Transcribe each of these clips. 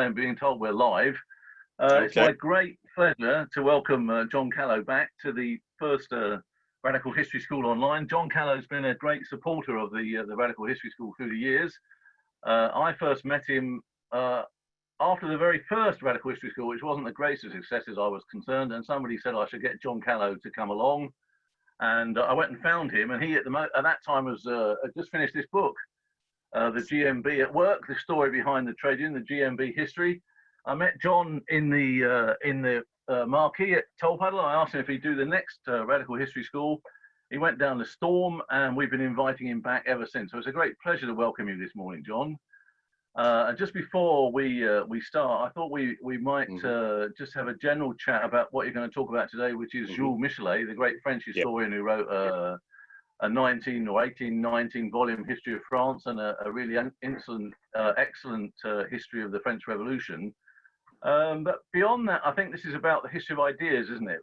I'm being told we're live. Okay. It's my great pleasure to welcome John Callow back to the first Radical History School online. John Callow's been a great supporter of the Radical History School through the years. I first met him after the very first Radical History School, which wasn't the greatest of successes I was concerned, and somebody said I should get John Callow to come along. And I went and found him, and he at that time was had just finished this book, the GMB at Work, the story behind the trade union, the GMB history. I met John in the marquee at Tolpuddle. I asked him if he'd do the next Radical History School. He went down the storm, and we've been inviting him back ever since. So it's a great pleasure to welcome you this morning, John. And just before we start, I thought we might just have a general chat about what you're going to talk about today, which is Jules Michelet, the great French historian who wrote a 19 or 1819 volume history of France and a really excellent history of the French Revolution. But beyond that, I think this is about the history of ideas, isn't it?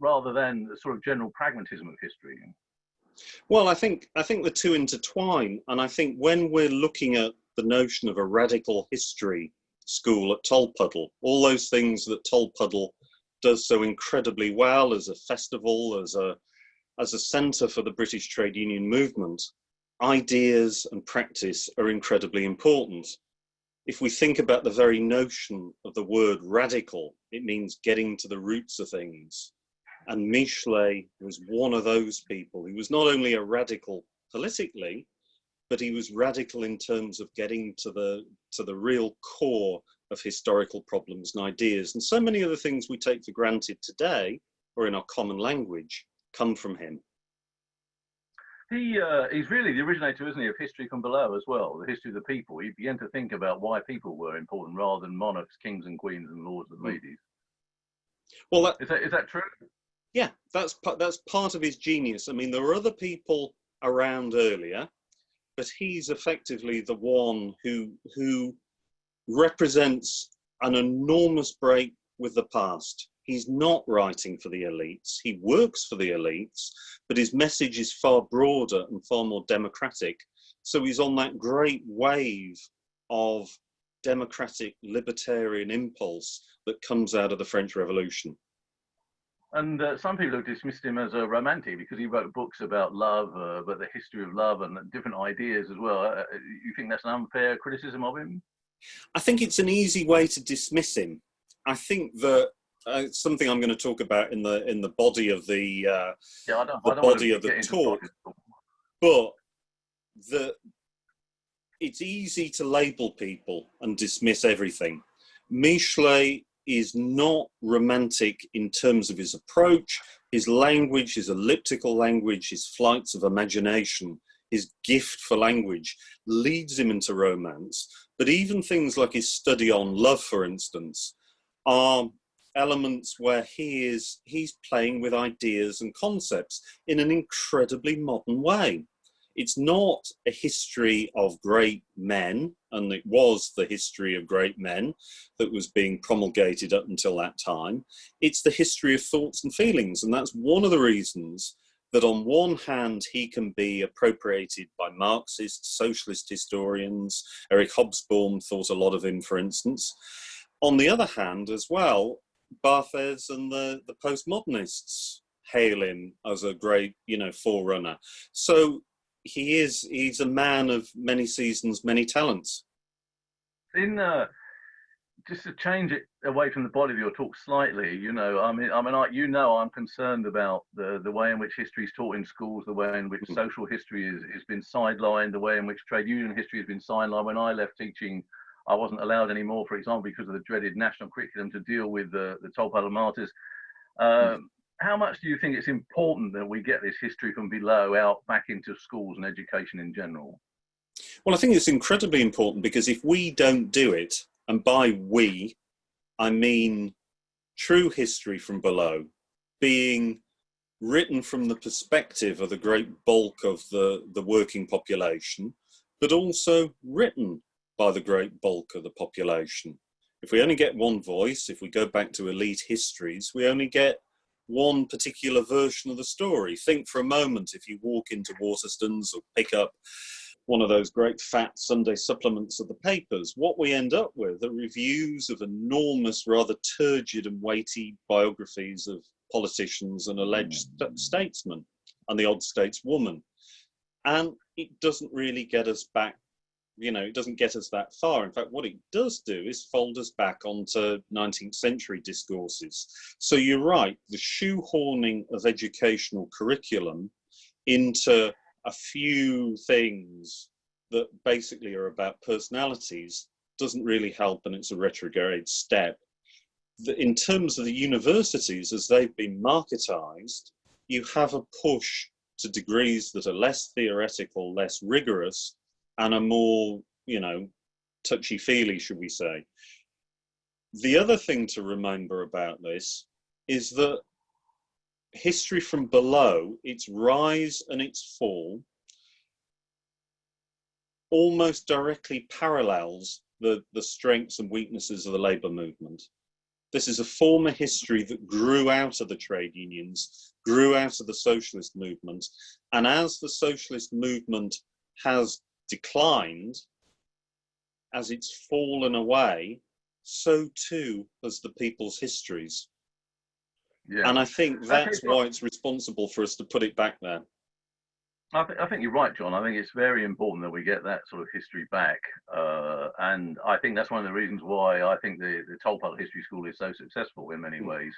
Rather than the sort of general pragmatism of history. Well, I think the two intertwine, and I think when we're looking at the notion of a radical history school at Tolpuddle, all those things that Tolpuddle does so incredibly well as a festival, as a centre for the British trade union movement, ideas and practice are incredibly important. If we think about the very notion of the word radical, it means getting to the roots of things. And Michelet was one of those people. He was not only a radical politically, but he was radical in terms of getting to the real core of historical problems and ideas. And so many of the things we take for granted today, or in our common language, come from him. He's really the originator, isn't he, of history from below as well, the history of the people. He began to think about why people were important rather than monarchs, kings and queens and lords and ladies. Well, is that true? Yeah, that's part of his genius. I mean, there were other people around earlier, but he's effectively the one who represents an enormous break with the past. He's not writing for the elites. He works for the elites, but his message is far broader and far more democratic. So he's on that great wave of democratic libertarian impulse that comes out of the French Revolution. And some people have dismissed him as a romantic because he wrote books about love, about the history of love and different ideas as well. You think that's an unfair criticism of him? I think it's an easy way to dismiss him. I think that it's something I'm going to talk about in the body of the talk. But it's easy to label people and dismiss everything. Michelet is not romantic in terms of his approach, his language, his elliptical language, his flights of imagination, his gift for language leads him into romance. But even things like his study on love, for instance, are elements where he's playing with ideas and concepts in an incredibly modern way. It's not a history of great men, and it was the history of great men that was being promulgated up until that time. It's the history of thoughts and feelings, and that's one of the reasons that on one hand he can be appropriated by Marxist, socialist historians. Eric Hobsbawm thought a lot of him, for instance. On the other hand as well, Barthes and the postmodernists hail him as a great, forerunner. So he's a man of many seasons, many talents. Just to change it away from the body of your talk slightly, I'm concerned about the way in which history is taught in schools, the way in which social history has been sidelined, the way in which trade union history has been sidelined. When I left teaching, I wasn't allowed anymore, for example, because of the dreaded national curriculum to deal with the Tolpuddle Martyrs. How much do you think it's important that we get this history from below out back into schools and education in general? Well, I think it's incredibly important because if we don't do it, and by we, I mean true history from below, being written from the perspective of the great bulk of the working population, but also written by the great bulk of the population. If we only get one voice, if we go back to elite histories, we only get one particular version of the story. Think for a moment, if you walk into Waterstones or pick up one of those great fat Sunday supplements of the papers, what we end up with are reviews of enormous, rather turgid and weighty biographies of politicians and alleged statesmen and the odd stateswoman. And it doesn't really get us back, it doesn't get us that far. In fact, what it does do is fold us back onto 19th century discourses. So you're right, the shoehorning of educational curriculum into a few things that basically are about personalities doesn't really help, and it's a retrograde step. In terms of the universities, as they've been marketized, you have a push to degrees that are less theoretical, less rigorous, and are more, touchy-feely, should we say. The other thing to remember about this is that history from below, its rise and its fall, almost directly parallels the strengths and weaknesses of the labour movement. This is a former history that grew out of the trade unions, grew out of the socialist movement, and as the socialist movement has declined, as it's fallen away, so too has the people's histories. Yeah. And I think that's why it's responsible for us to put it back there. I think you're right, John. I think it's very important that we get that sort of history back. And I think that's one of the reasons why I think the Tolpuddle History School is so successful in many ways.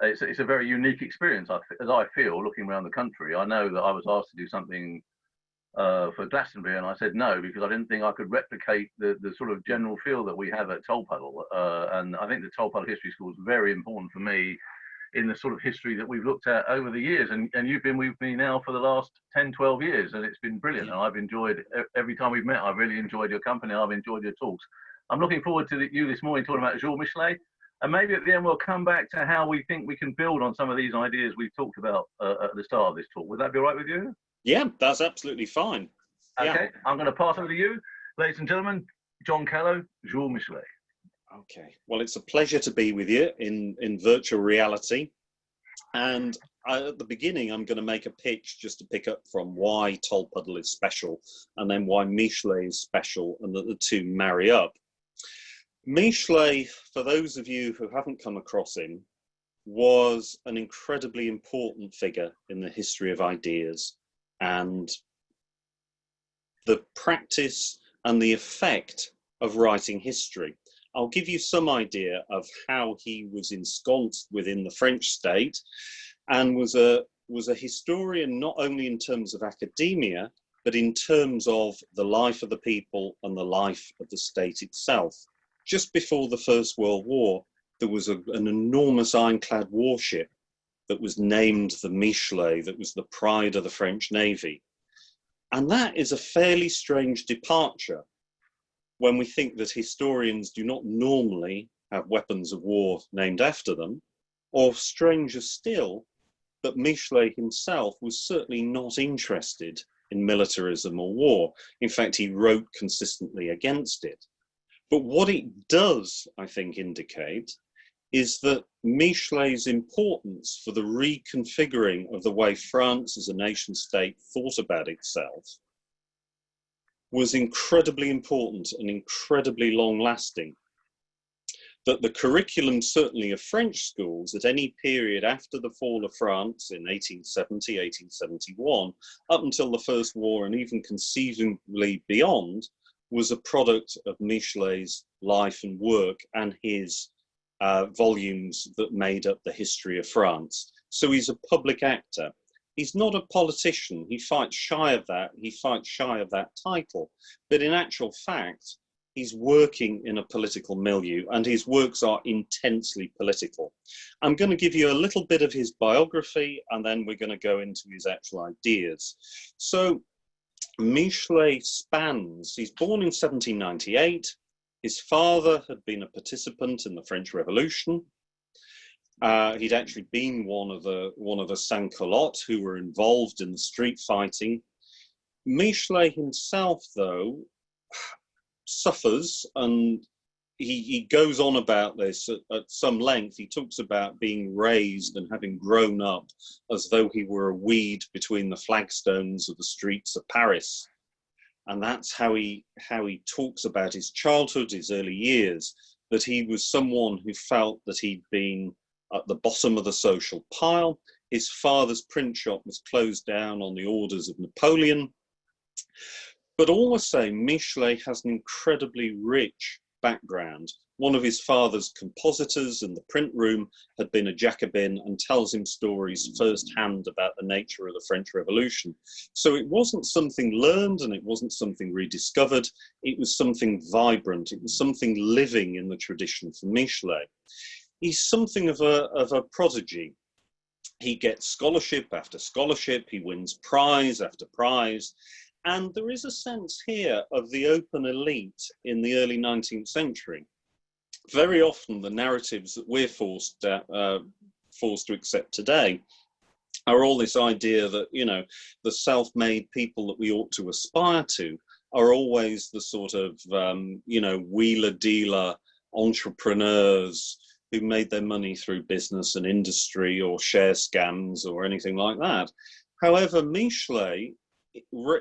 It's a very unique experience, as I feel, looking around the country. I know that I was asked to do something for Glastonbury, and I said no, because I didn't think I could replicate the sort of general feel that we have at Tolpuddle. And I think the Tolpuddle History School is very important for me in the sort of history that we've looked at over the years. And you've been with me now for the last 10, 12 years, and it's been brilliant. And I've enjoyed, every time we've met, I've really enjoyed your company. I've enjoyed your talks. I'm looking forward to you this morning talking about Jules Michelet. And maybe at the end, we'll come back to how we think we can build on some of these ideas we've talked about at the start of this talk. Would that be all right with you? Yeah, that's absolutely fine. Okay, yeah. I'm going to pass over to you. Ladies and gentlemen, John Callow, Jules Michelet. Okay, well, it's a pleasure to be with you in virtual reality. And at the beginning, I'm going to make a pitch just to pick up from why Tolpuddle is special, and then why Michelet is special, and that the two marry up. Michelet, for those of you who haven't come across him, was an incredibly important figure in the history of ideas and the practice and the effect of writing history. I'll give you some idea of how he was ensconced within the French state, and was a historian not only in terms of academia, but in terms of the life of the people and the life of the state itself. Just before the First World War, there was an enormous ironclad warship that was named the Michelet, that was the pride of the French Navy. And that is a fairly strange departure when we think that historians do not normally have weapons of war named after them, or stranger still, that Michelet himself was certainly not interested in militarism or war. In fact, he wrote consistently against it. But what it does, I think, indicate is that Michelet's importance for the reconfiguring of the way France as a nation state thought about itself was incredibly important and incredibly long-lasting. That the curriculum, certainly of French schools, at any period after the fall of France in 1870, 1871, up until the First War and even conceivably beyond, was a product of Michelet's life and work and his volumes that made up the history of France. So he's a public actor. He's not a politician. He fights shy of that. He fights shy of that title. But in actual fact, he's working in a political milieu, and his works are intensely political. I'm going to give you a little bit of his biography, and then we're going to go into his actual ideas. So Michelet spans, he's born in 1798. His father had been a participant in the French Revolution. He'd actually been one of the sans-culottes who were involved in the street fighting. Michelet himself, though, suffers, and he goes on about this at some length. He talks about being raised and having grown up as though he were a weed between the flagstones of the streets of Paris. and that's how he talks about his childhood, his early years, that he was someone who felt that he'd been at the bottom of the social pile. His father's print shop was closed down on the orders of Napoleon. But all the same, Michelet has an incredibly rich background. One of his father's compositors in the print room had been a Jacobin and tells him stories firsthand about the nature of the French Revolution. So it wasn't something learned and it wasn't something rediscovered. It was something vibrant. It was something living in the tradition for Michelet. He's something of a prodigy. He gets scholarship after scholarship. He wins prize after prize. And there is a sense here of the open elite in the early 19th century. Very often the narratives that we're forced to accept today are all this idea that, you know, the self-made people that we ought to aspire to are always the sort of, you know, wheeler-dealer entrepreneurs who made their money through business and industry or share scams or anything like that. However, Michelet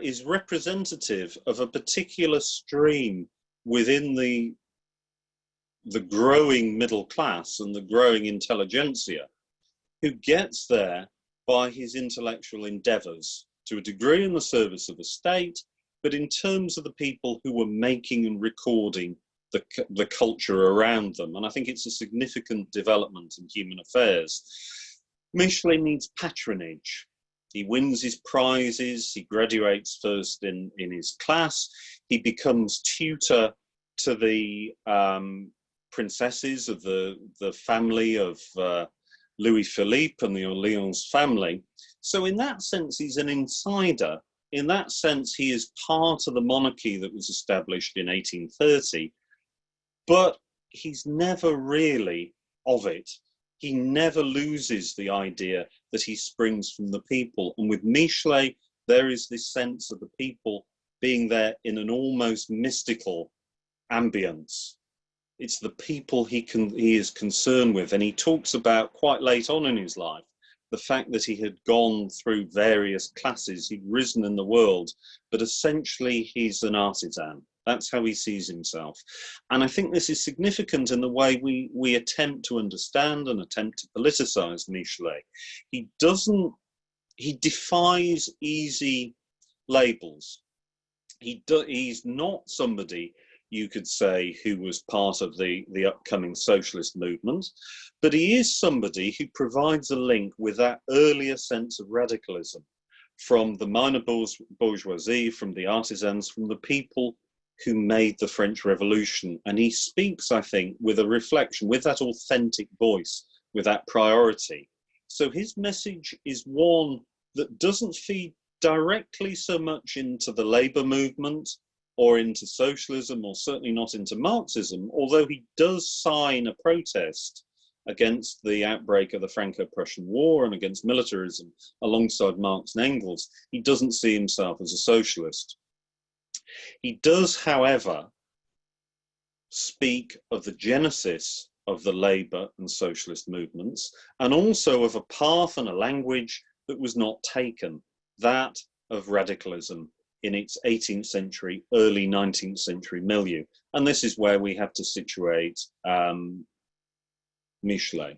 is representative of a particular stream within the growing middle class and the growing intelligentsia, who gets there by his intellectual endeavours, to a degree in the service of the state, but in terms of the people who were making and recording the culture around them. And I think it's a significant development in human affairs. Michelet needs patronage. He wins his prizes, he graduates first in his class, he becomes tutor to the princesses of the family of Louis Philippe and the Orleans family. So in that sense, he's an insider. In that sense, he is part of the monarchy that was established in 1830, but he's never really of it. He never loses the idea that he springs from the people. And with Michelet, there is this sense of the people being there in an almost mystical ambience. It's the people he is concerned with. And he talks about, quite late on in his life, the fact that he had gone through various classes, he'd risen in the world, but essentially he's an artisan. That's how he sees himself. And I think this is significant in the way we attempt to understand and attempt to politicize Michelet. He defies easy labels. He's not somebody, you could say, who was part of the upcoming socialist movement, but he is somebody who provides a link with that earlier sense of radicalism from the minor bourgeoisie, from the artisans, from the people who made the French Revolution. And he speaks, I think, with a reflection, with that authentic voice, with that priority. So his message is one that doesn't feed directly so much into the labor movement or into socialism, or certainly not into Marxism, although he does sign a protest against the outbreak of the Franco-Prussian War and against militarism alongside Marx and Engels. He doesn't see himself as a socialist. He does, however, speak of the genesis of the labour and socialist movements, and also of a path and a language that was not taken, that of radicalism in its 18th century, early 19th century milieu. And this is where we have to situate Michelet.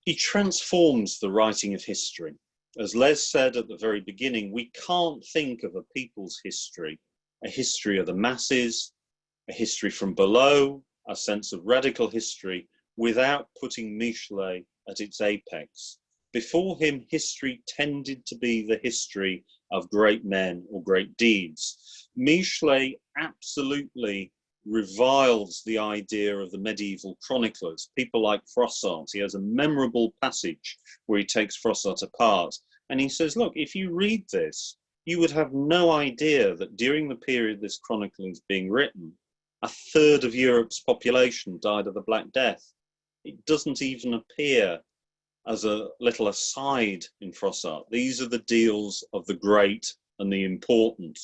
He transforms the writing of history. As Les said at the very beginning, we can't think of a people's history, a history of the masses, a history from below, a sense of radical history, without putting Michelet at its apex. Before him, history tended to be the history of great men or great deeds. Michelet absolutely reviles the idea of the medieval chroniclers, people like Froissart. He has a memorable passage where he takes Froissart apart and he says, look, if you read this, you would have no idea that during the period this chronicle is being written, a third of Europe's population died of the Black Death. It doesn't even appear as a little aside in Froissart. These are the deals of the great and the important.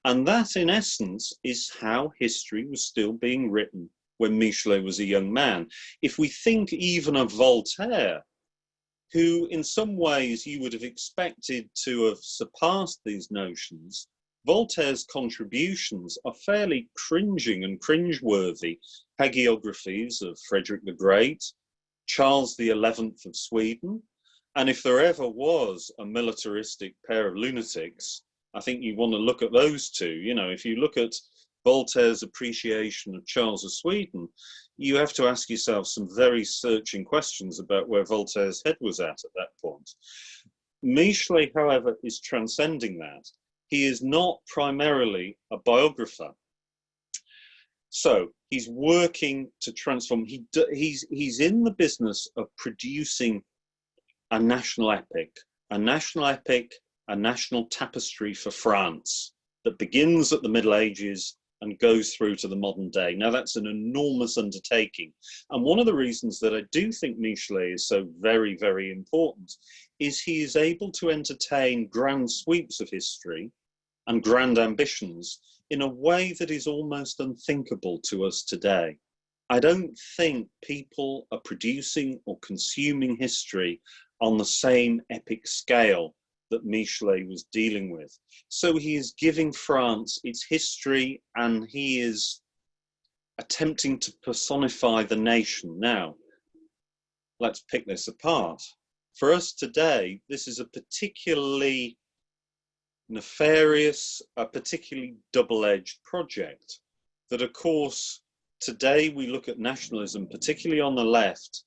And that, in essence, is how history was still being written when Michelet was a young man. If we think even of Voltaire, who in some ways you would have expected to have surpassed these notions, Voltaire's contributions are fairly cringing and cringeworthy. Hagiographies of Frederick the Great, Charles the 11th of Sweden, and if there ever was a militaristic pair of lunatics, I think you want to look at those two. You know, if you look at Voltaire's appreciation of Charles of Sweden, you have to ask yourself some very searching questions about where Voltaire's head was at that point. Michelet, however, is transcending that. He is not primarily a biographer. So he's working to transform. He's in the business of producing a national epic, a national tapestry for France that begins at the Middle Ages and goes through to the modern day. Now, that's an enormous undertaking. And one of the reasons that I do think Michelet is so very, very important is he is able to entertain grand sweeps of history and grand ambitions in a way that is almost unthinkable to us today. I don't think people are producing or consuming history on the same epic scale that Michelet was dealing with. So he is giving France its history, and he is attempting to personify the nation. Now, let's pick this apart. For us today, this is a particularly nefarious, a particularly double-edged project that, of course, today we look at nationalism, particularly on the left,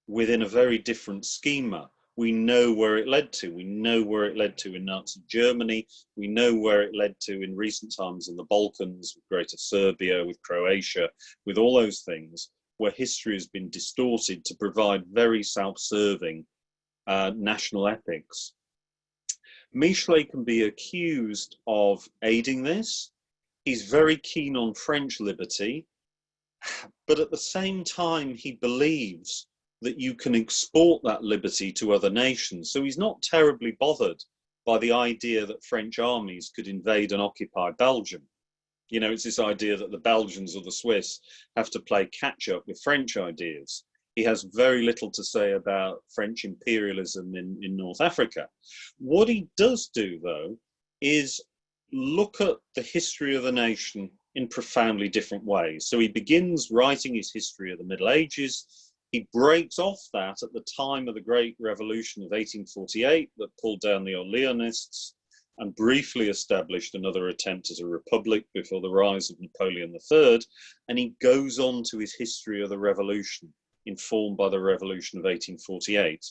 within a very different schema. We know where it led to. We know where it led to in Nazi Germany. We know where it led to in recent times in the Balkans, with Greater Serbia, with Croatia, with all those things, where history has been distorted to provide very self-serving national epics. Michelet can be accused of aiding this. He's very keen on French liberty, but at the same time, he believes that you can export that liberty to other nations. So he's not terribly bothered by the idea that French armies could invade and occupy Belgium. You know, it's this idea that the Belgians or the Swiss have to play catch up with French ideas. He has very little to say about French imperialism in North Africa. What he does do, though, is look at the history of the nation in profoundly different ways. So he begins writing his history of the Middle Ages. He breaks off that at the time of the Great Revolution of 1848 that pulled down the Orleanists and briefly established another attempt at a republic before the rise of Napoleon III. And he goes on to his history of the revolution, informed by the revolution of 1848.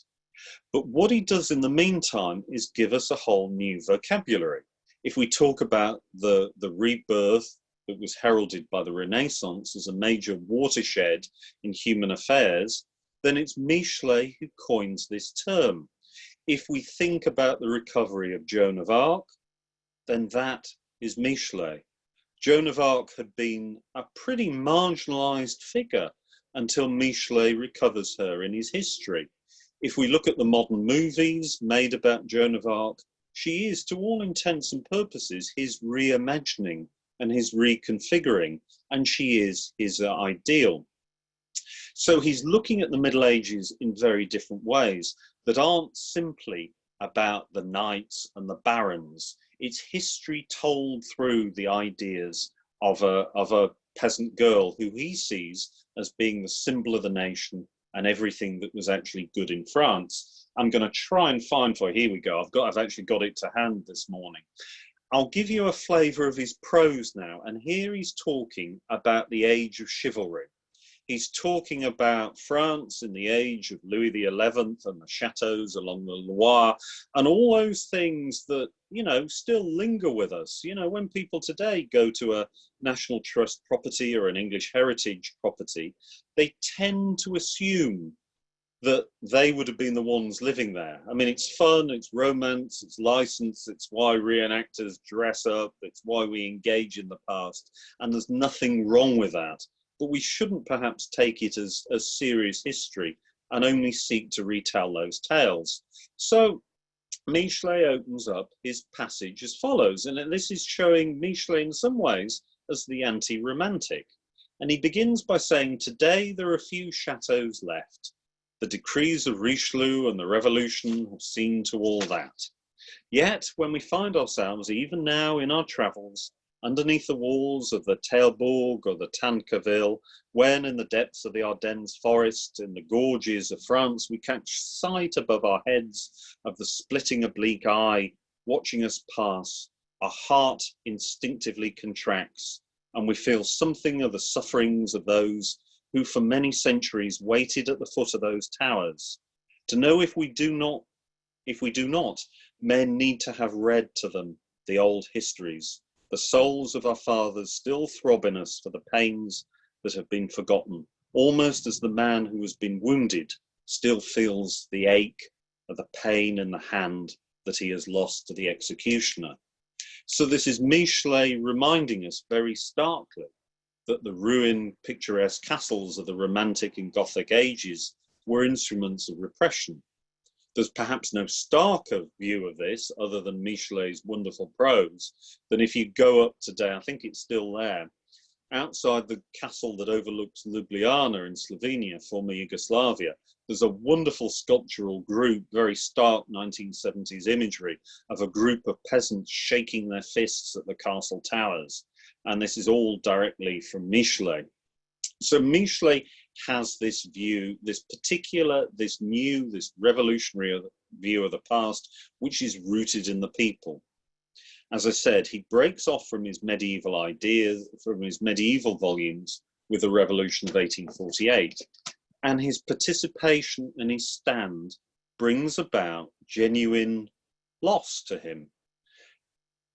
But what he does in the meantime is give us a whole new vocabulary. If we talk about the rebirth that was heralded by the Renaissance as a major watershed in human affairs, then it's Michelet who coins this term. If we think about the recovery of Joan of Arc, then that is Michelet. Joan of Arc had been a pretty marginalized figure until Michelet recovers her in his history. If we look at the modern movies made about Joan of Arc, she is, to all intents and purposes, his reimagining and his reconfiguring, and she is his ideal. So he's looking at the Middle Ages in very different ways that aren't simply about the knights and the barons. It's history told through the ideas of a peasant girl who he sees as being the symbol of the nation and everything that was actually good in France. I'm going to try and find for, here we go, I've actually got it to hand this morning. I'll give you a flavour of his prose now, and here he's talking about the age of chivalry. He's talking about France in the age of Louis XI and the chateaus along the Loire and all those things that, you know, still linger with us. You know, when people today go to a National Trust property or an English heritage property, they tend to assume that they would have been the ones living there. I mean, it's fun, it's romance, it's license, it's why reenactors dress up, it's why we engage in the past, and there's nothing wrong with that. But we shouldn't perhaps take it as serious history and only seek to retell those tales. So Michelet opens up his passage as follows, and this is showing Michelet in some ways as the anti-romantic. And he begins by saying, today there are few chateaux left. The decrees of Richelieu and the Revolution have seen to all that. Yet, when we find ourselves, even now in our travels, underneath the walls of the Tailbourg or the Tancarville, when in the depths of the Ardennes forest, in the gorges of France, we catch sight above our heads of the splitting oblique eye watching us pass, our heart instinctively contracts, and we feel something of the sufferings of those who for many centuries waited at the foot of those towers. To know if we do not, men need to have read to them the old histories. The souls of our fathers still throb in us for the pains that have been forgotten, almost as the man who has been wounded still feels the ache of the pain in the hand that he has lost to the executioner. So this is Michelet reminding us very starkly that the ruined, picturesque castles of the Romantic and Gothic ages were instruments of repression. There's perhaps no starker view of this, other than Michelet's wonderful prose, than if you go up today, I think it's still there, outside the castle that overlooks Ljubljana in Slovenia, former Yugoslavia. There's a wonderful sculptural group, very stark 1970s imagery of a group of peasants shaking their fists at the castle towers. And this is all directly from Michelet. So Michelet has this view, this new, this revolutionary view of the past, which is rooted in the people. As I said, he breaks off from his medieval ideas, from his medieval volumes with the Revolution of 1848, and his participation and his stand brings about genuine loss to him.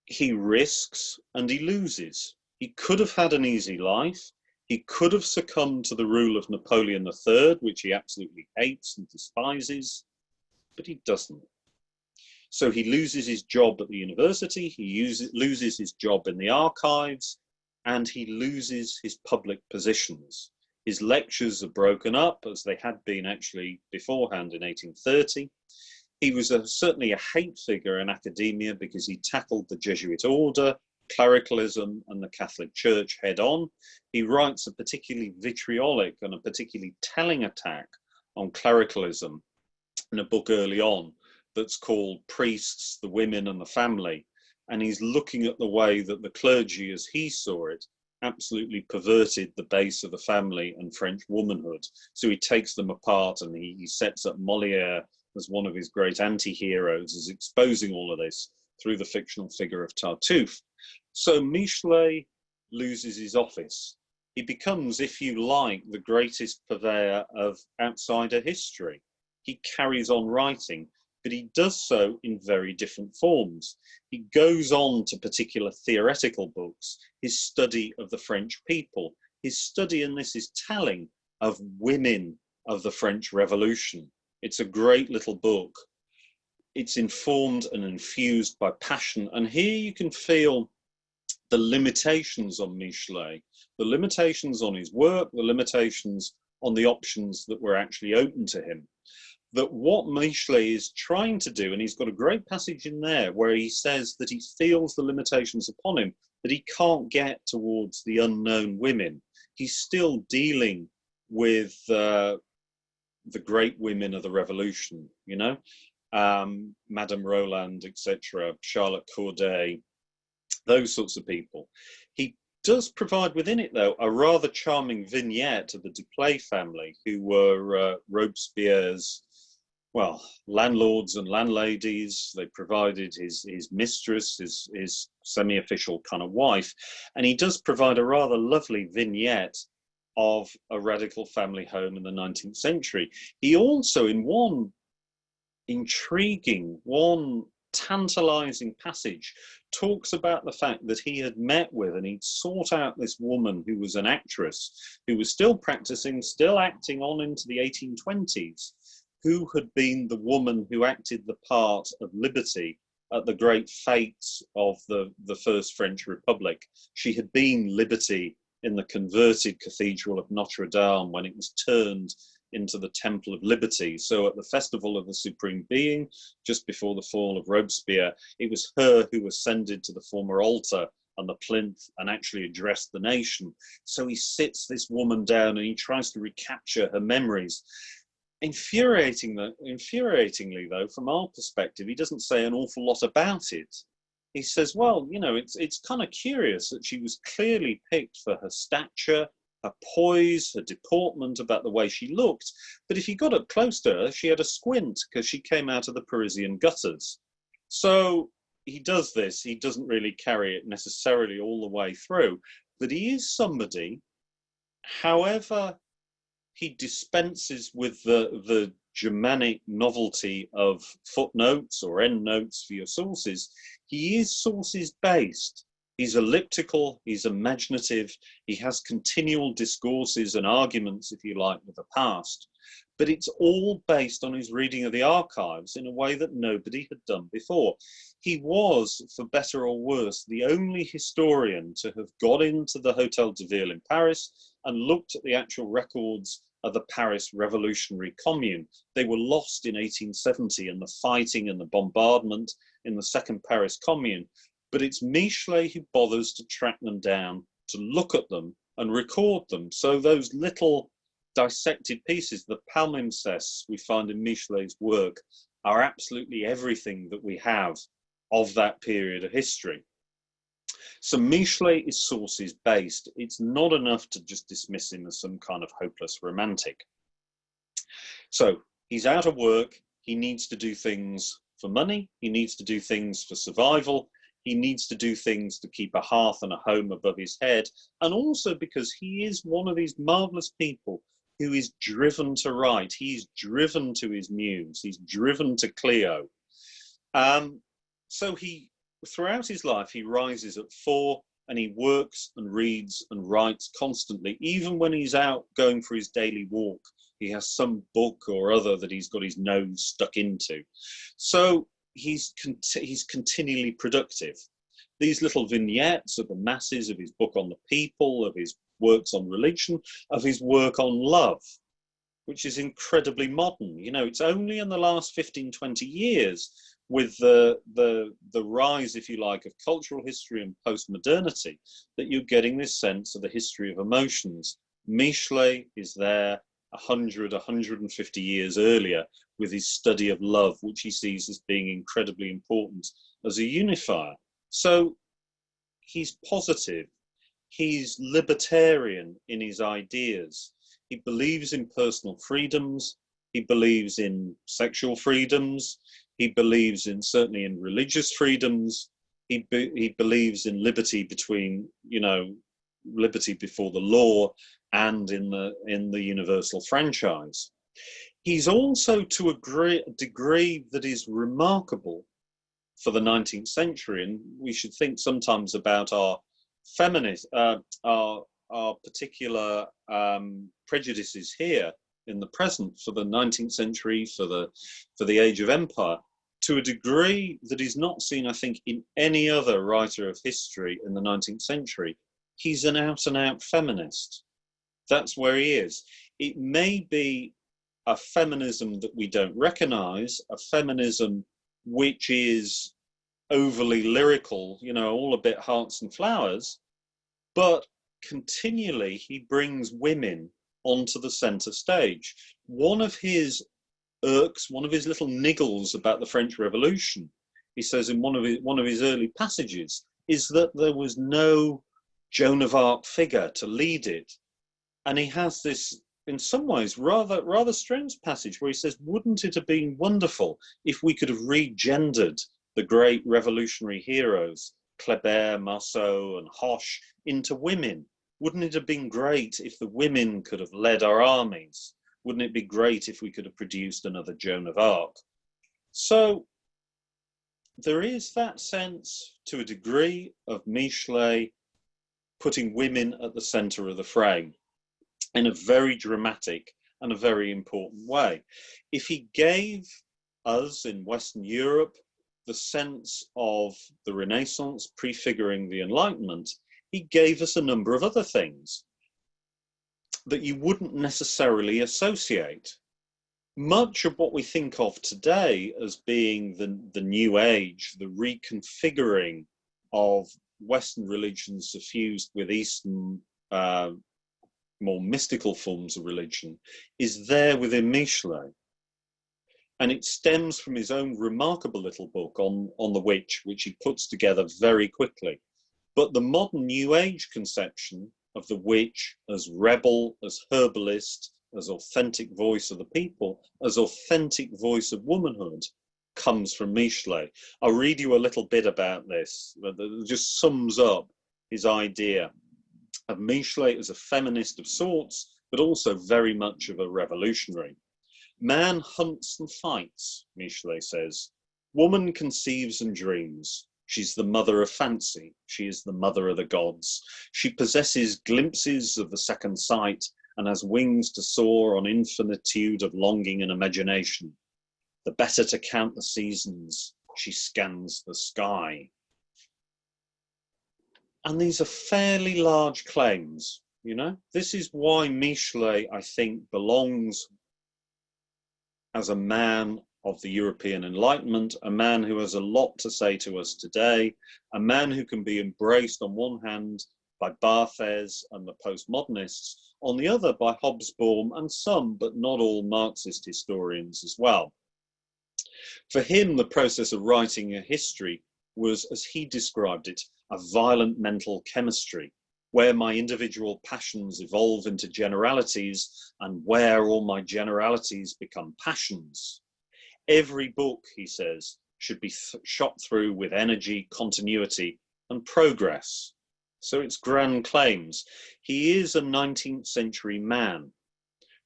He risks and he loses. He could have had an easy life. He could have succumbed to the rule of Napoleon III, which he absolutely hates and despises, but he doesn't. So he loses his job at the university, he loses his job in the archives, and he loses his public positions. His lectures are broken up, as they had been actually beforehand in 1830. He was certainly a hate figure in academia because he tackled the Jesuit order, clericalism, and the Catholic Church head on. He writes a particularly vitriolic and a particularly telling attack on clericalism in a book early on that's called Priests, the Women and the Family. And he's looking at the way that the clergy, as he saw it, absolutely perverted the base of the family and French womanhood. So he takes them apart and he sets up Molière as one of his great anti-heroes, as exposing all of this through the fictional figure of Tartuffe. So Michelet loses his office. He becomes, if you like, the greatest purveyor of outsider history. He carries on writing, but he does so in very different forms. He goes on to particular theoretical books, his study of the French people, his study, and this is telling, of women of the French Revolution. It's a great little book. It's informed and infused by passion, and here you can feel the limitations on Michelet, the limitations on his work, the limitations on the options that were actually open to him. That what Michelet is trying to do, and he's got a great passage in there where he says that he feels the limitations upon him, that he can't get towards the unknown women. He's still dealing with the great women of the revolution, you know, Madame Roland, etc., Charlotte Corday, those sorts of people. He does provide within it, though, a rather charming vignette of the Duplay family, who were Robespierre's, well, landlords and landladies. They provided his mistress, his semi-official kind of wife. And he does provide a rather lovely vignette of a radical family home in the 19th century. He also, in one intriguing, one tantalizing passage, talks about the fact that he had met with and he'd sought out this woman who was an actress, who was still practicing, still acting on into the 1820s, who had been the woman who acted the part of Liberty at the great fetes of the First French Republic. She had been Liberty in the converted Cathedral of Notre Dame when it was turned into the Temple of Liberty. So at the Festival of the Supreme Being, just before the fall of Robespierre, it was her who ascended to the former altar and the plinth and actually addressed the nation. So he sits this woman down and he tries to recapture her memories. infuriatingly, though, from our perspective, he doesn't say an awful lot about it. He says, well, you know, it's kind of curious that she was clearly picked for her stature, her poise, her deportment, about the way she looked. But if you got up close to her, she had a squint because she came out of the Parisian gutters. So he does this. He doesn't really carry it necessarily all the way through. But he is somebody, however he dispenses with the Germanic novelty of footnotes or endnotes for your sources, he is sources based. He's elliptical, he's imaginative, he has continual discourses and arguments, if you like, with the past. But it's all based on his reading of the archives in a way that nobody had done before. He was, for better or worse, the only historian to have got into the Hôtel de Ville in Paris and looked at the actual records of the Paris Revolutionary Commune. They were lost in 1870 in the fighting and the bombardment in the Second Paris Commune. But it's Michelet who bothers to track them down, to look at them and record them. So those little dissected pieces, the palimpsests we find in Michelet's work, are absolutely everything that we have of that period of history. So Michelet is sources based. It's not enough to just dismiss him as some kind of hopeless romantic. So he's out of work. He needs to do things for money. He needs to do things for survival. He needs to do things to keep a hearth and a home above his head. And also because he is one of these marvelous people who is driven to write. He's driven to his muse. He's driven to Clio. So throughout his life, he rises at 4 and he works and reads and writes constantly. Even when he's out going for his daily walk, he has some book or other that he's got his nose stuck into. So he's continually productive. These little vignettes of the masses, of his book on the people, of his works on religion, of his work on love, which is incredibly modern. You know, it's only in the last 15, 20 years with the rise, if you like, of cultural history and postmodernity that you're getting this sense of the history of emotions. Michelet is there 100, 150 years earlier with his study of love, which he sees as being incredibly important as a unifier. So he's positive. He's libertarian in his ideas. He believes in personal freedoms. He believes in sexual freedoms. He believes in, certainly in religious freedoms. He believes in liberty between, you know, liberty before the law and in the universal franchise. He's also, to a degree that is remarkable for the 19th century, and we should think sometimes about our feminist, our particular prejudices here in the present for the 19th century, for the age of empire, to a degree that is not seen, I think, in any other writer of history in the 19th century. He's an out-and-out feminist. That's where he is. It may be a feminism that we don't recognize, a feminism which is overly lyrical, you know, all a bit hearts and flowers, but continually he brings women onto the center stage. One of his irks, one of his little niggles about the French Revolution, he says in one of his early passages, is that there was no Joan of Arc figure to lead it. And he has this, in some ways, rather strange passage where he says, wouldn't it have been wonderful if we could have regendered the great revolutionary heroes, Kléber, Marceau, and Hoche, into women? Wouldn't it have been great if the women could have led our armies? Wouldn't it be great if we could have produced another Joan of Arc? So there is that sense, to a degree, of Michelet putting women at the center of the frame in a very dramatic and a very important way. If he gave us in Western Europe the sense of the Renaissance prefiguring the Enlightenment, he gave us a number of other things that you wouldn't necessarily associate. Much of what we think of today as being the New Age, the reconfiguring of Western religions suffused with Eastern more mystical forms of religion, is there within Michelet. And it stems from his own remarkable little book on the witch, which he puts together very quickly. But the modern New Age conception of the witch as rebel, as herbalist, as authentic voice of the people, as authentic voice of womanhood, comes from Michelet. I'll read you a little bit about this that just sums up his idea of Michelet as a feminist of sorts, but also very much of a revolutionary. Man hunts and fights, Michelet says. Woman conceives and dreams. She's the mother of fancy. She is the mother of the gods. She possesses glimpses of the second sight and has wings to soar on infinitude of longing and imagination. The better to count the seasons, she scans the sky. And these are fairly large claims, you know. This is why Michelet, I think, belongs as a man of the European Enlightenment, a man who has a lot to say to us today, a man who can be embraced on one hand by Barthes and the postmodernists, on the other by Hobsbawm and some, but not all, Marxist historians as well. For him, the process of writing a history was, as he described it, a violent mental chemistry, where my individual passions evolve into generalities and where all my generalities become passions. Every book, he says, should be shot through with energy, continuity, and progress. So it's grand claims. He is a 19th century man.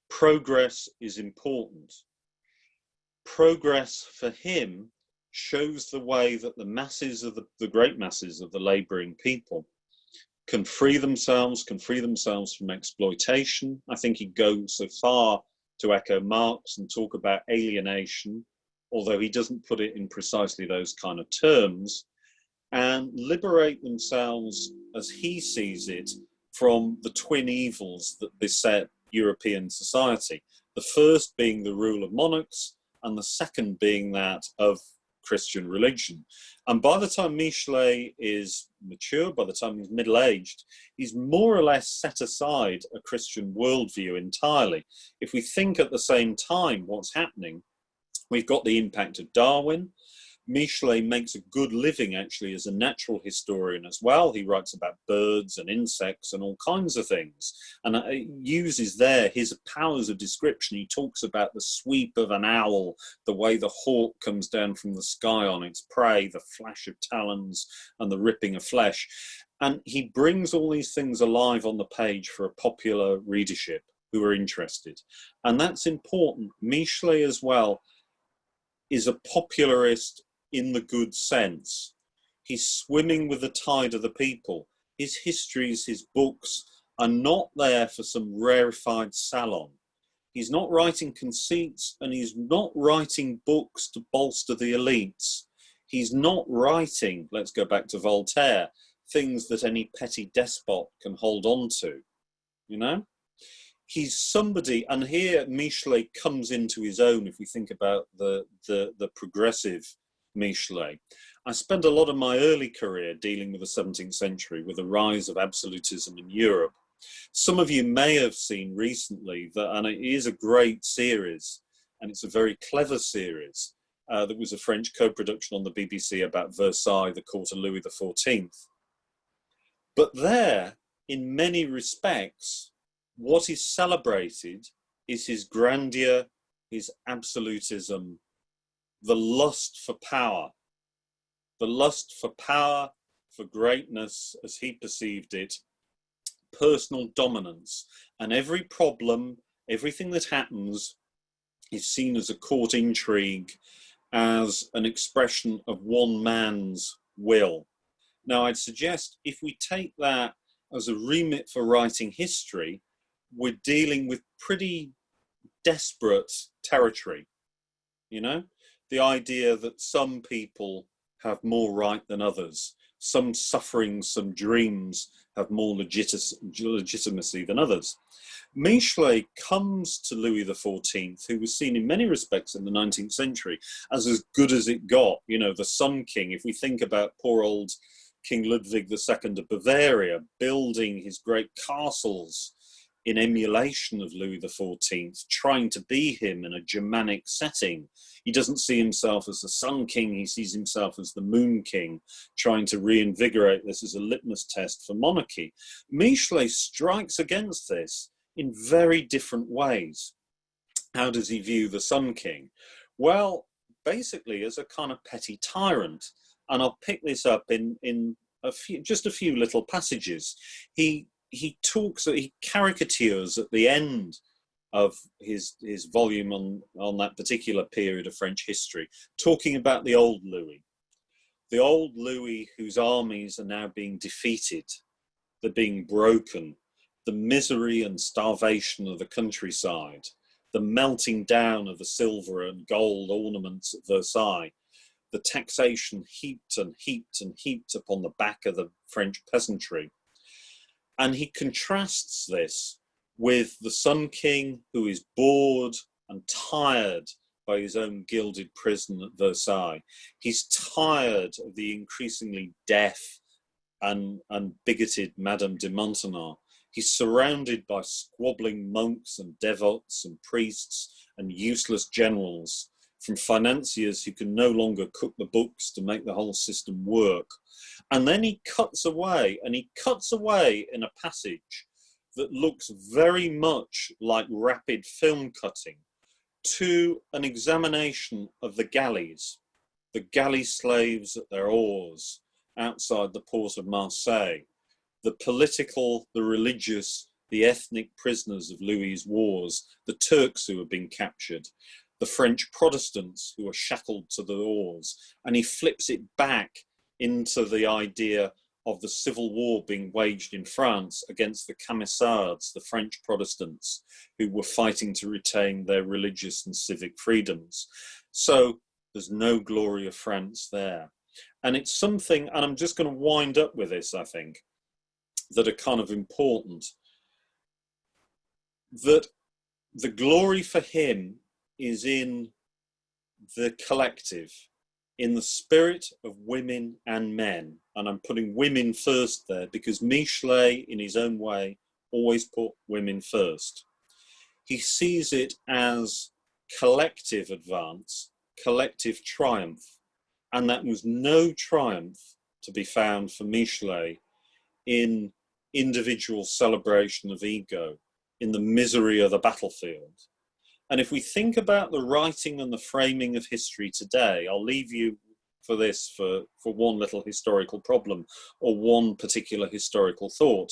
Progress is important. Progress for him shows the way that the masses of the great masses of the labouring people can free themselves from exploitation. I think he goes so far to echo Marx and talk about alienation, although he doesn't put it in precisely those kind of terms, and liberate themselves, as he sees it, from the twin evils that beset European society. The first being the rule of monarchs, and the second being that of Christian religion. And by the time Michelet is mature, by the time he's middle-aged, he's more or less set aside a Christian worldview entirely. If we think at the same time what's happening, we've got the impact of Darwin. Michelet makes a good living actually as a natural historian as well. He writes about birds and insects and all kinds of things, and uses there his powers of description. He talks about the sweep of an owl, the way the hawk comes down from the sky on its prey, the flash of talons and the ripping of flesh. And he brings all these things alive on the page for a popular readership who are interested. And that's important. Michelet as well is a popularist in the good sense. He's swimming with the tide of the people. His histories, his books are not there for some rarefied salon. He's not writing conceits, and he's not writing books to bolster the elites. He's not writing, let's go back to Voltaire, things that any petty despot can hold on to, you know? He's somebody, and here Michelet comes into his own if we think about the progressive Michelet. I spent a lot of my early career dealing with the 17th century, with the rise of absolutism in Europe. Some of you may have seen recently that, and it is a great series, and it's a very clever series. There was a French co-production on the BBC about Versailles, the court of Louis XIV. But there, in many respects, what is celebrated is his grandeur, his absolutism, the lust for power, for greatness as he perceived it, personal dominance. And every problem, everything that happens is seen as a court intrigue, as an expression of one man's will. Now, I'd suggest if we take that as a remit for writing history, we're dealing with pretty desperate territory, you know? The idea that some people have more right than others, some sufferings, some dreams have more legitimacy than others. Michelet comes to Louis XIV, who was seen in many respects in the 19th century as good as it got, you know, the Sun King. If we think about poor old King Ludwig II of Bavaria building his great castles in emulation of Louis XIV, trying to be him in a Germanic setting. He doesn't see himself as the Sun King, he sees himself as the Moon King, trying to reinvigorate this as a litmus test for monarchy. Michelet strikes against this in very different ways. How does he view the Sun King? Well, basically as a kind of petty tyrant. And I'll pick this up in just a few little passages. He caricatures at the end of his volume on that particular period of French history, talking about the old Louis whose armies are now being defeated, they're being broken, the misery and starvation of the countryside, the melting down of the silver and gold ornaments at Versailles, the taxation heaped and heaped and heaped upon the back of the French peasantry. And he contrasts this with the Sun King, who is bored and tired by his own gilded prison at Versailles. He's tired of the increasingly deaf and bigoted Madame de Maintenon. He's surrounded by squabbling monks and devots and priests and useless generals, from financiers who can no longer cook the books to make the whole system work. And then he cuts away, and he cuts away in a passage that looks very much like rapid film cutting, to an examination of the galley slaves at their oars outside the port of Marseille, the political, the religious, the ethnic prisoners of Louis's wars, the Turks who have been captured, the French Protestants who are shackled to the oars. And he flips it back into the idea of the civil war being waged in France against the Camisards, the French Protestants, who were fighting to retain their religious and civic freedoms. So there's no glory of France there. And it's something, and I'm just going to wind up with this, I think, that are kind of important, that the glory for him is in the collective, in the spirit of women and men. And I'm putting women first there because Michelet, in his own way, always put women first. He sees it as collective advance, collective triumph. And that was no triumph to be found for Michelet in individual celebration of ego, in the misery of the battlefield. And if we think about the writing and the framing of history today, I'll leave you for this for one little historical problem or one particular historical thought.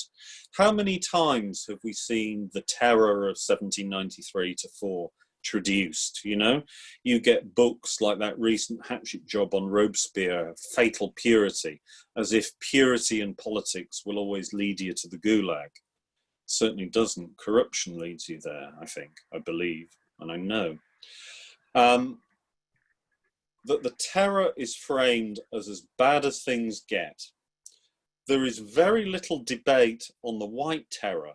How many times have we seen the terror of 1793 to 4 traduced? You know, you get books like that recent hatchet job on Robespierre, Fatal Purity, as if purity in politics will always lead you to the gulag. Certainly doesn't. Corruption leads you there, I believe, and I know. That the terror is framed as bad as things get. There is very little debate on the white terror,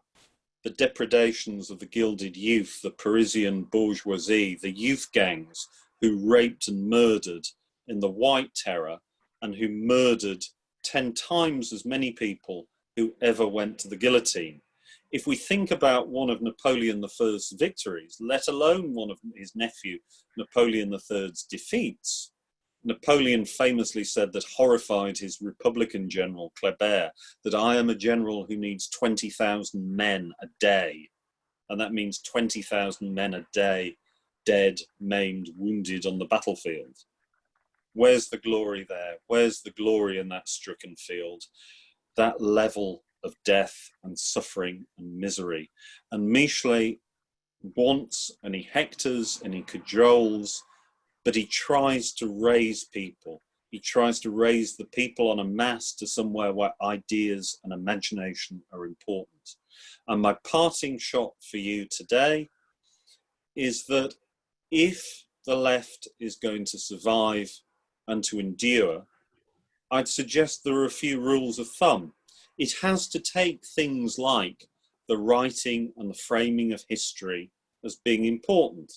the depredations of the gilded youth, the Parisian bourgeoisie, the youth gangs who raped and murdered in the white terror and who murdered 10 times as many people who ever went to the guillotine. If we think about one of Napoleon I's victories, let alone one of his nephew, Napoleon III's defeats, Napoleon famously said that horrified his Republican general, Kléber, that I am a general who needs 20,000 men a day. And that means 20,000 men a day, dead, maimed, wounded on the battlefield. Where's the glory there? Where's the glory in that stricken field? That level of death and suffering and misery. And Michelet wants, and he hectors and he cajoles, but he tries to raise people. He tries to raise the people en masse to somewhere where ideas and imagination are important. And my parting shot for you today is that if the left is going to survive and to endure, I'd suggest there are a few rules of thumb. It has to take things like the writing and the framing of history as being important.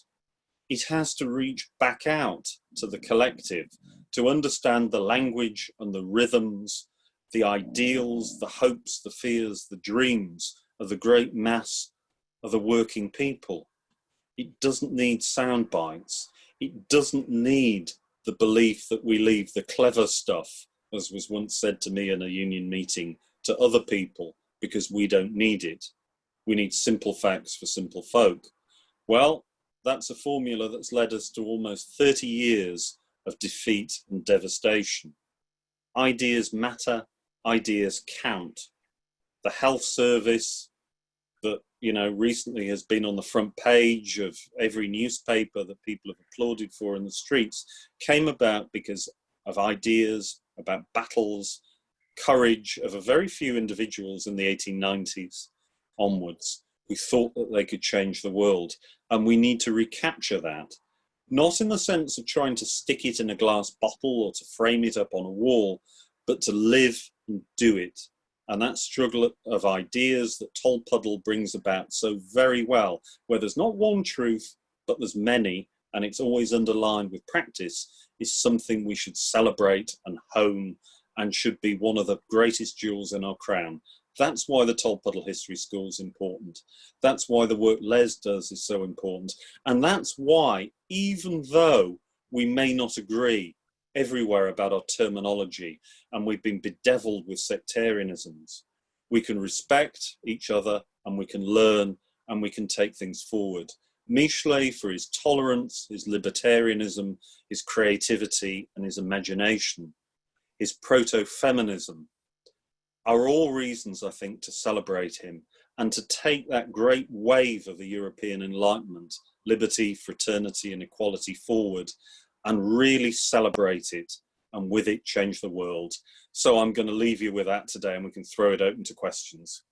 It has to reach back out to the collective to understand the language and the rhythms, the ideals, the hopes, the fears, the dreams of the great mass are the working people. It doesn't need sound bites. It doesn't need the belief that we leave the clever stuff, as was once said to me in a union meeting, to other people because we don't need it. We need simple facts for simple folk. Well, that's a formula that's led us to almost 30 years of defeat and devastation. Ideas matter, ideas count. The health service that, you know, recently has been on the front page of every newspaper that people have applauded for in the streets came about because of ideas about battles, courage of a very few individuals in the 1890s onwards who thought that they could change the world. And we need to recapture that, not in the sense of trying to stick it in a glass bottle or to frame it up on a wall, but to live and do it. And that struggle of ideas that Tolpuddle brings about so very well, where there's not one truth, but there's many, and it's always underlined with practice, is something we should celebrate and hone and should be one of the greatest jewels in our crown. That's why the Tolpuddle History School is important. That's why the work Les does is so important. And that's why, even though we may not agree everywhere about our terminology and we've been bedeviled with sectarianisms, we can respect each other and we can learn and we can take things forward. Michelet, for his tolerance, his libertarianism, his creativity and his imagination, his proto-feminism, are all reasons, I think, to celebrate him and to take that great wave of the European Enlightenment, liberty, fraternity and equality forward and really celebrate it and with it change the world. So I'm going to leave you with that today and we can throw it open to questions.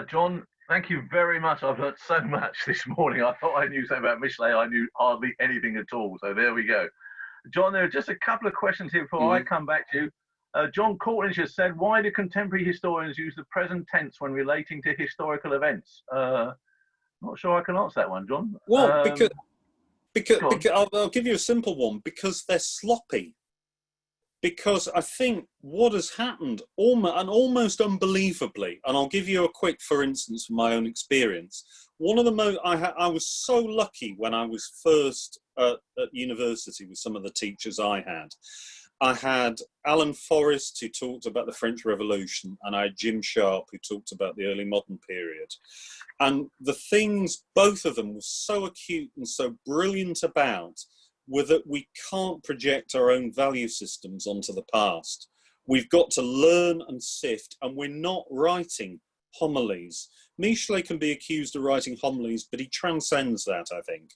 John, thank you very much. I've learned so much this morning. I thought I knew something about Michelet. I knew hardly anything at all. So there we go. John, there are just a couple of questions here before I come back to you. John Courtney has said, why do contemporary historians use the present tense when relating to historical events? Not sure I can answer that one, John. Well, because I'll give you a simple one, because they're sloppy. Because I think what has happened, almost unbelievably, and I'll give you a quick, for instance, from my own experience. One of the I was so lucky when I was first at university with some of the teachers I had. I had Alan Forrest, who talked about the French Revolution, and I had Jim Sharp, who talked about the early modern period. And the things both of them were so acute and so brilliant about were that we can't project our own value systems onto the past. We've got to learn and sift, and we're not writing homilies. Michelet can be accused of writing homilies, but he transcends that, I think.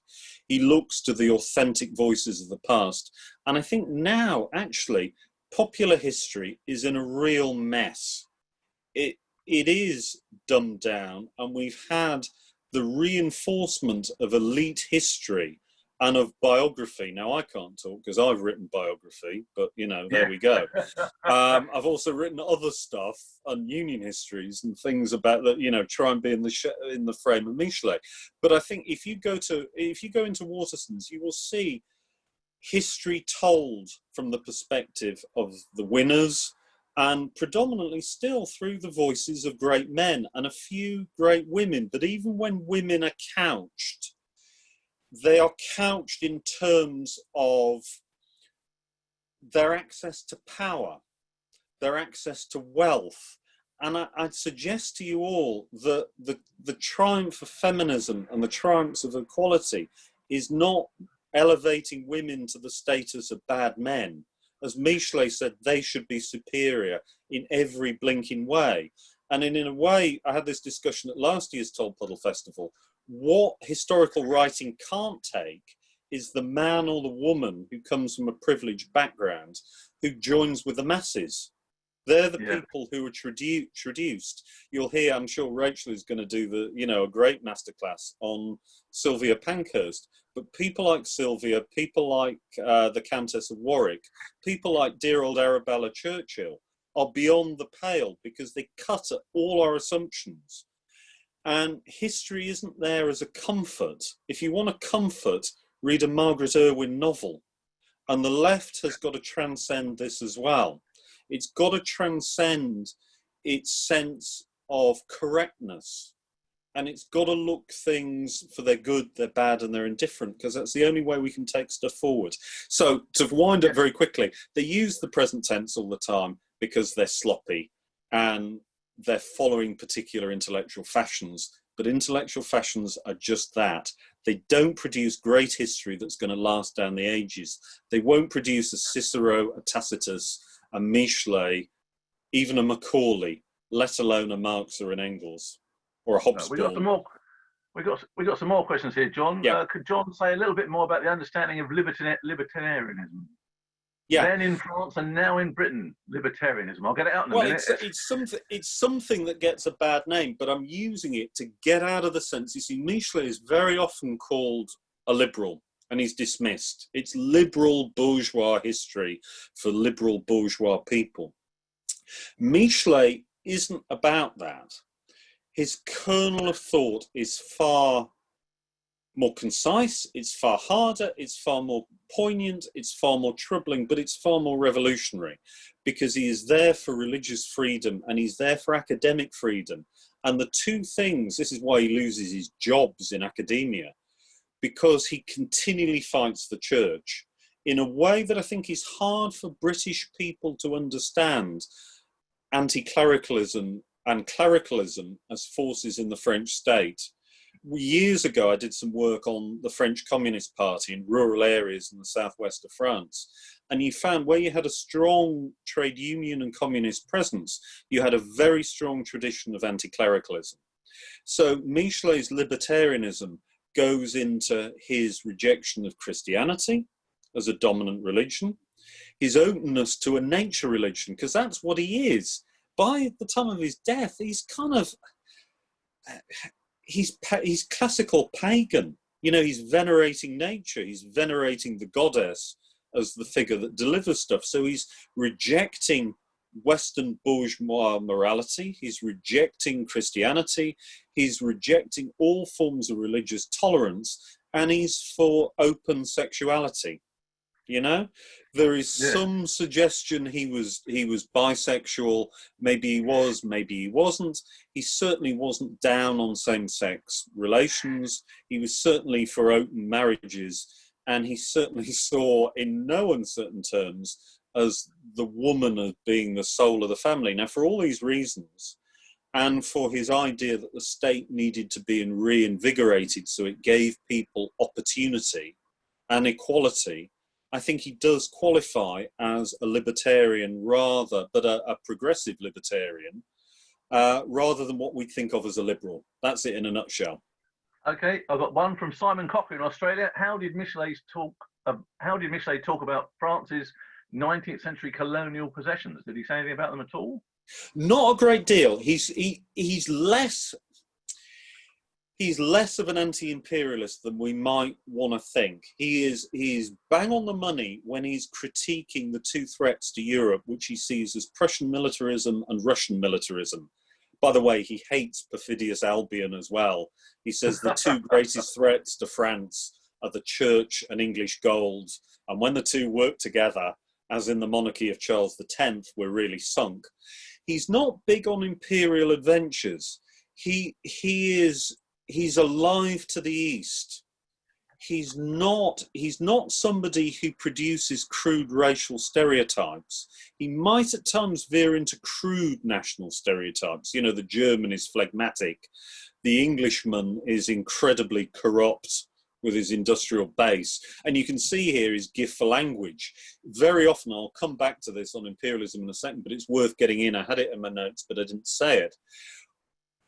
He looks to the authentic voices of the past. And I think now, actually, popular history is in a real mess. It is dumbed down, and we've had the reinforcement of elite history and of biography. Now, I can't talk because I've written biography, but, you know, there we go. I've also written other stuff on union histories and things about that, you know, try and be in the frame of Michelet. But I think if you go into Waterston's, you will see history told from the perspective of the winners and predominantly still through the voices of great men and a few great women. But even when women are couched, they are couched in terms of their access to power, their access to wealth. And I'd suggest to you all that the triumph of feminism and the triumphs of equality is not elevating women to the status of bad men. As Michelet said, they should be superior in every blinking way. And in a way, I had this discussion at last year's Tolpuddle Festival. What historical writing can't take is the man or the woman who comes from a privileged background who joins with the masses. They're the people who are traduced. You'll hear, I'm sure Rachel is going to do a great masterclass on Sylvia Pankhurst. But people like Sylvia, people like the Countess of Warwick, people like dear old Arabella Churchill are beyond the pale because they cut at all our assumptions. And history isn't there as a comfort. If you want a comfort, read a Margaret Irwin novel. And the left has got to transcend this as well. It's got to transcend its sense of correctness and it's got to look things for their good, their bad, and their indifferent, because that's the only way we can take stuff forward. So to wind up very quickly, they use the present tense all the time because they're sloppy and they're following particular intellectual fashions. But intellectual fashions are just that. They don't produce great history that's going to last down the ages. They won't produce a Cicero, a Tacitus, a Michelet, even a Macaulay, let alone a Marx or an Engels or a Hobsbawm. We got some more. We got some more questions here, John. Yeah. Could John say a little bit more about the understanding of libertarianism? Yeah. Then in France and now in Britain, libertarianism. I'll get it out in a minute. It's something that gets a bad name, but I'm using it to get out of the sense. You see, Michelet is very often called a liberal, and he's dismissed. It's liberal bourgeois history for liberal bourgeois people. Michelet isn't about that. His kernel of thought is far more concise, it's far harder, it's far more poignant, it's far more troubling, but it's far more revolutionary, because he is there for religious freedom and he's there for academic freedom. And the two things, this is why he loses his jobs in academia, because he continually fights the church in a way that I think is hard for British people to understand. Anti-clericalism and clericalism as forces in the French state. Years ago, I did some work on the French Communist Party in rural areas in the southwest of France. And you found where you had a strong trade union and communist presence, you had a very strong tradition of anti-clericalism. So Michelet's libertarianism goes into his rejection of Christianity as a dominant religion, his openness to a nature religion, because that's what he is. By the time of his death, he's kind of... He's classical pagan. You know, he's venerating nature. He's venerating the goddess as the figure that delivers stuff. So he's rejecting Western bourgeois morality. He's rejecting Christianity. He's rejecting all forms of religious tolerance. And he's for open sexuality. You know, there is some suggestion he was bisexual. Maybe he was, maybe he wasn't. He certainly wasn't down on same-sex relations. He was certainly for open marriages, and he certainly saw, in no uncertain terms, as the woman as being the soul of the family. Now, for all these reasons, and for his idea that the state needed to be reinvigorated so it gave people opportunity and equality, I think he does qualify as a libertarian but a progressive libertarian, rather than what we think of as a liberal. That's it in a nutshell. Okay, I've got one from Simon Cocker in Australia. How did Michelet talk about France's 19th century colonial possessions? Did he say anything about them at all? Not a great deal. He's less of an anti-imperialist than we might want to think. He's bang on the money when he's critiquing the two threats to Europe, which he sees as Prussian militarism and Russian militarism. By the way, he hates perfidious Albion as well. He says the two greatest threats to France are the church and English gold. And when the two work together, as in the monarchy of Charles X, we're really sunk. He's not big on imperial adventures. He's alive to the East. He's not somebody who produces crude racial stereotypes. He might at times veer into crude national stereotypes. You know, the German is phlegmatic. The Englishman is incredibly corrupt with his industrial base. And you can see here his gift for language. Very often, I'll come back to this on imperialism in a second, but it's worth getting in. I had it in my notes, but I didn't say it.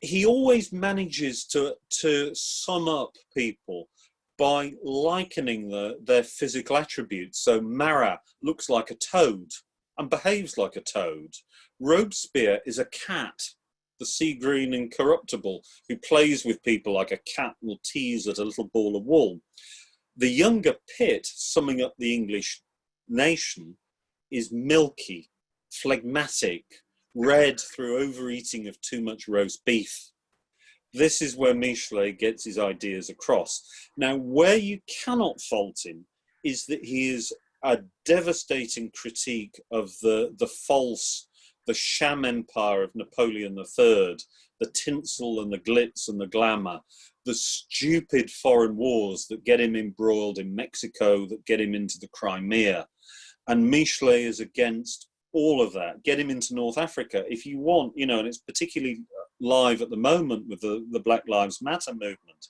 He always manages to sum up people by likening their physical attributes. So Marat looks like a toad and behaves like a toad. Robespierre is a cat, the sea green incorruptible, who plays with people like a cat will tease at a little ball of wool. The younger Pitt, summing up the English nation, is milky, phlegmatic, red through overeating of too much roast beef. This is where Michelet gets his ideas across. Now, where you cannot fault him is that he is a devastating critique of the sham empire of Napoleon III the tinsel and the glitz and the glamour, the stupid foreign wars that get him embroiled in Mexico, that get him into the Crimea. And Michelet is against all of that. Get him into North Africa if you want, you know, and it's particularly live at the moment with the Black Lives Matter movement.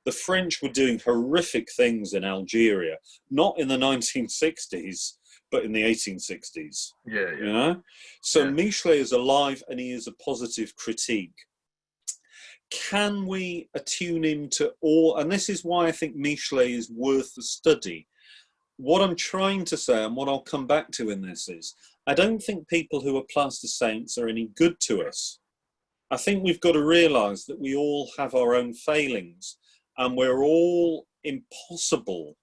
The French were doing horrific things in Algeria, not in the 1960s, but in the 1860s. Yeah. You know? So yeah. Michelet is alive and he is a positive critique. Can we attune him to all? And this is why I think Michelet is worth the study. What I'm trying to say, and what I'll come back to in this, is I don't think people who are plaster saints are any good to us. I think we've got to realise that we all have our own failings and we're all impossible.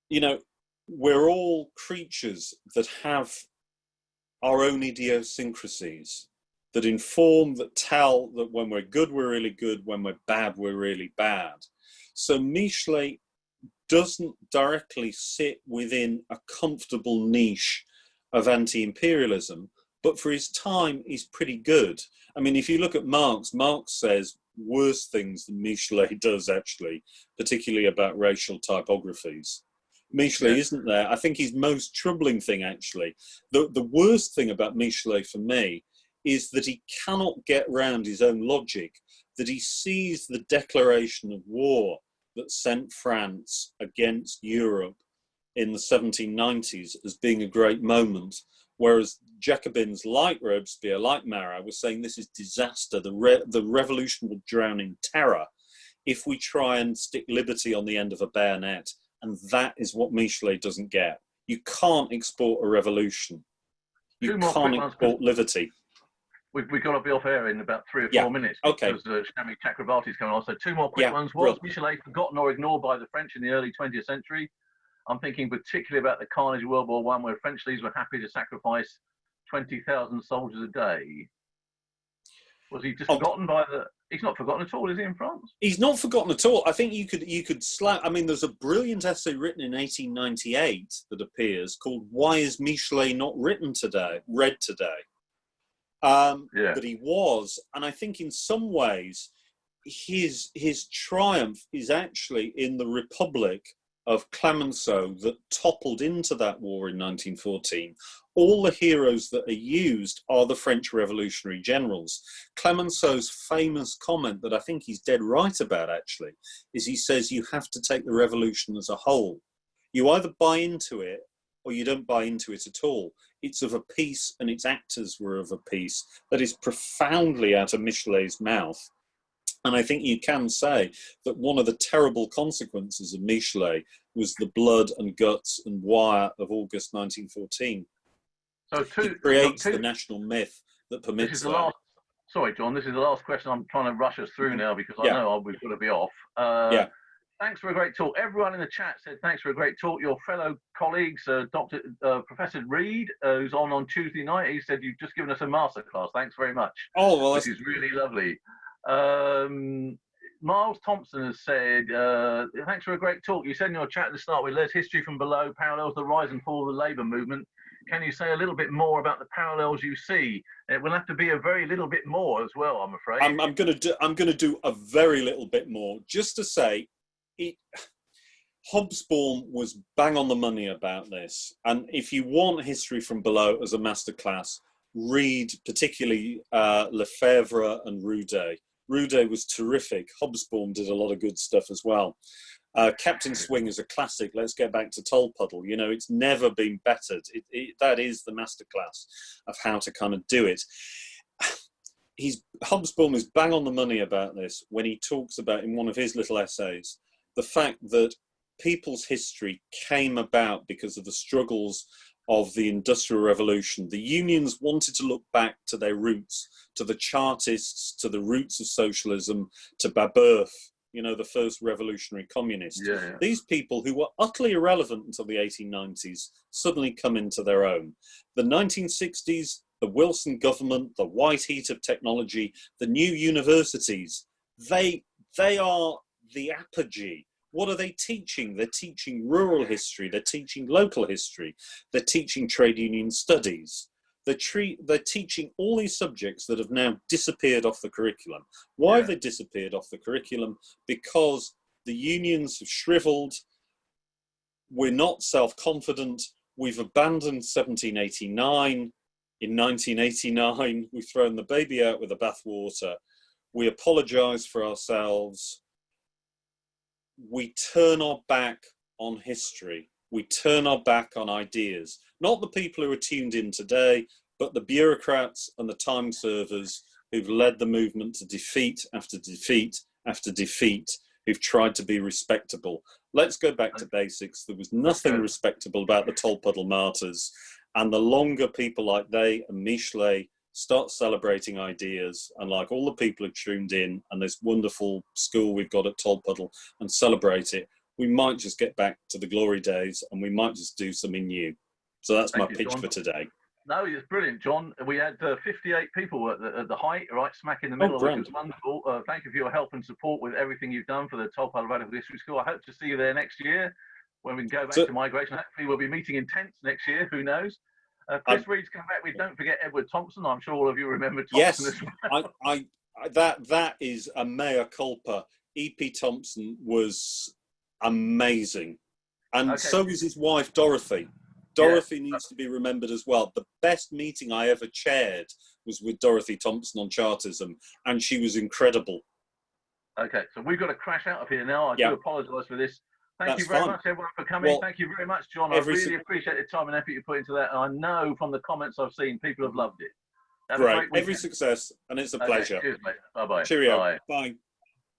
You know, we're all creatures that have our own idiosyncrasies, that inform, that tell that when we're good, we're really good, when we're bad, we're really bad. So Michelet doesn't directly sit within a comfortable niche of anti-imperialism, but for his time, he's pretty good. I mean, if you look at Marx, Marx says worse things than Michelet does, actually, particularly about racial typographies. Michelet isn't there. I think his most troubling thing, actually, the worst thing about Michelet for me is that he cannot get round his own logic, that he sees the declaration of war that sent France against Europe in the 1790s as being a great moment, whereas Jacobins like Robespierre, like Marat, were saying this is disaster, the revolution will drown in terror if we try and stick liberty on the end of a bayonet. And that is what Michelet doesn't get. You can't export a revolution. You can't export liberty. We've got to be off air in about 3 or 4 minutes because Shami Chakrabarty's coming on. So 2 more quick ones. Was Michelet forgotten or ignored by the French in the early 20th century? I'm thinking particularly about the carnage of World War I, where French leaders were happy to sacrifice 20,000 soldiers a day. Was he just forgotten by the... He's not forgotten at all, is he, in France? He's not forgotten at all. I think you could slap... I mean, there's a brilliant essay written in 1898 that appears called "Why is Michelet not read today?" But he was, and I think in some ways his triumph is actually in the Republic of Clemenceau that toppled into that war in 1914. All the heroes that are used are the French revolutionary generals. Clemenceau's famous comment that I think he's dead right about, actually, is he says you have to take the revolution as a whole. You either buy into it or you don't buy into it at all. It's of a piece, and its actors were of a piece. That is profoundly out of Michelet's mouth. And I think you can say that one of the terrible consequences of Michelet was the blood and guts and wire of August 1914. So it creates the national myth that permits that. Sorry, John, this is the last question. I'm trying to rush us through now because I know we've got to be off. Thanks for a great talk. Everyone in the chat said thanks for a great talk. Your fellow colleagues, Professor Reed, who's on Tuesday night, he said you've just given us a masterclass. Thanks very much. Oh, well, this is really lovely. Miles Thompson has said, thanks for a great talk. You said in your chat to start with, there's history from below, parallels the rise and fall of the labour movement. Can you say a little bit more about the parallels you see? It will have to be a very little bit more as well, I'm afraid. I'm going to do a very little bit more, just to say, Hobsbawm was bang on the money about this. And if you want history from below as a masterclass, read particularly Lefebvre and Roudet. Roudet was terrific. Hobsbawm did a lot of good stuff as well. Captain Swing is a classic. Let's get back to Tolpuddle. You know, it's never been bettered. That is the masterclass of how to kind of do it. Hobsbawm is bang on the money about this when he talks about, in one of his little essays, the fact that people's history came about because of the struggles of the Industrial Revolution. The unions wanted to look back to their roots, to the Chartists, to the roots of socialism, to Babeuf, you know, the first revolutionary communist. These people who were utterly irrelevant until the 1890s suddenly come into their own. The 1960s, the Wilson government, the white heat of technology, the new universities, they are the apogee. What are they teaching? They're teaching rural history. They're teaching local history. They're teaching trade union studies. They're teaching all these subjects that have now disappeared off the curriculum. Why have they disappeared off the curriculum? Because the unions have shriveled. We're not self-confident. We've abandoned 1789. In 1989, we've thrown the baby out with the bathwater. We apologise for ourselves. We turn our back on history. We turn our back on ideas. Not the people who are tuned in today, but the bureaucrats and the time servers who've led the movement to defeat after defeat after defeat, who've tried to be respectable. Let's go back to basics. There was nothing respectable about the Tolpuddle Martyrs. And the longer people like they and Michelet start celebrating ideas, and like all the people who tuned in and this wonderful school we've got at Tolpuddle, and celebrate it, we might just get back to the glory days and we might just do something new. So that's my pitch for today. No, it's brilliant, John. We had 58 people at the height, right smack in the middle, which was wonderful. Thank you for your help and support with everything you've done for the Tolpuddle Radical History School. I hope to see you there next year when we can go back to migration. Hopefully we'll be meeting in tents next year, who knows. Chris Reed's come back. We don't forget Edward Thompson. I'm sure all of you remember Thompson as well. That is a mea culpa. E.P. Thompson was amazing. And so is his wife, Dorothy. Dorothy needs to be remembered as well. The best meeting I ever chaired was with Dorothy Thompson on Chartism, and she was incredible. Okay, so we've got to crash out of here now. I do apologise for this. Thank you very much, everyone, for coming. Well, thank you very much, John. I really appreciate the time and effort you put into that. And I know from the comments I've seen, people have loved it. Great. Every success, and it's a pleasure. Cheers, mate. Bye-bye. Cheerio. Bye. Bye.